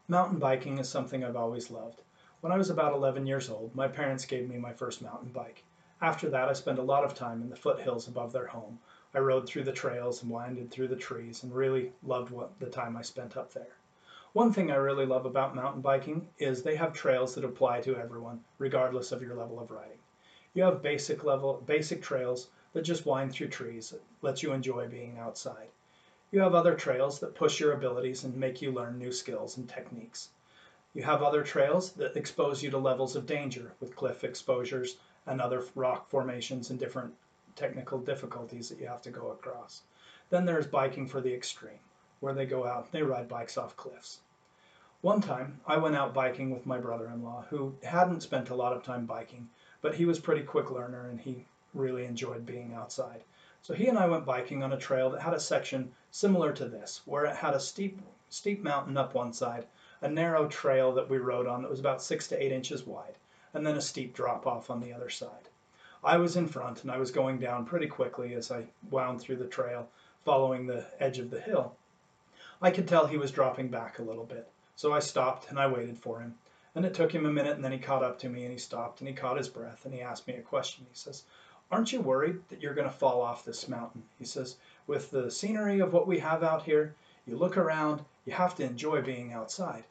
Mountain biking is something I've always loved. When I was about 11 years old, my parents gave me my first mountain bike. After that, I spent a lot of time in the foothills above their home. I rode through the trails and winded through the trees and really loved the time I spent up there. One thing I really love about mountain biking is they have trails that apply to everyone, regardless of your level of riding. You have basic trails that just wind through trees that lets you enjoy being outside. You have other trails that push your abilities and make you learn new skills and techniques. You have other trails that expose you to levels of danger with cliff exposures and other rock formations and different technical difficulties that you have to go across. Then there's biking for the extreme, where they go out and they ride bikes off cliffs. One time, I went out biking with my brother-in-law, who hadn't spent a lot of time biking, but he was a pretty quick learner and he really enjoyed being outside. So he and I went biking on a trail that had a section similar to this, where it had a steep mountain up one side, a narrow trail that we rode on that was about 6 to 8 inches wide, and then a steep drop off on the other side. I was in front and I was going down pretty quickly as I wound through the trail, following the edge of the hill. I could tell he was dropping back a little bit, so I stopped and I waited for him. And it took him a minute, and then he caught up to me and he stopped and he caught his breath and he asked me a question. He says, "Aren't you worried that you're going to fall off this mountain?" He says, "With the scenery of what we have out here, you look around, you have to enjoy being outside."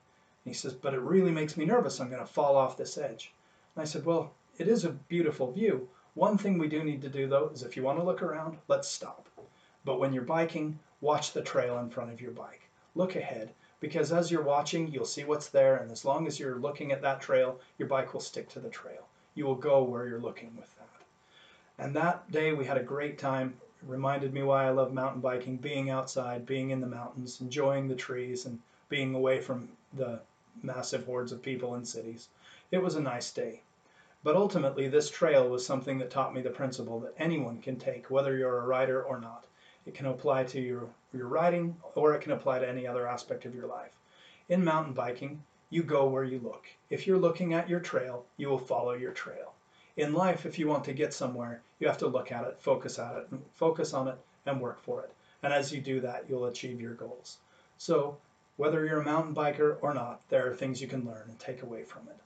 And he says, "But it really makes me nervous. I'm going to fall off this edge." And I said, "Well, it is a beautiful view. One thing we do need to do, though, is if you want to look around, let's stop. But when you're biking, watch the trail in front of your bike. Look ahead, because as you're watching, you'll see what's there, and as long as you're looking at that trail, your bike will stick to the trail. You will go where you're looking with that." And that day we had a great time. It reminded me why I love mountain biking, being outside, being in the mountains, enjoying the trees, and being away from the massive hordes of people in cities. It was a nice day. But ultimately, this trail was something that taught me the principle that anyone can take, whether you're a rider or not. It can apply to your riding, or it can apply to any other aspect of your life. In mountain biking, you go where you look. If you're looking at your trail, you will follow your trail. In life, if you want to get somewhere, you have to look at it, focus on it, and work for it. And as you do that, you'll achieve your goals. So, whether you're a mountain biker or not, there are things you can learn and take away from it.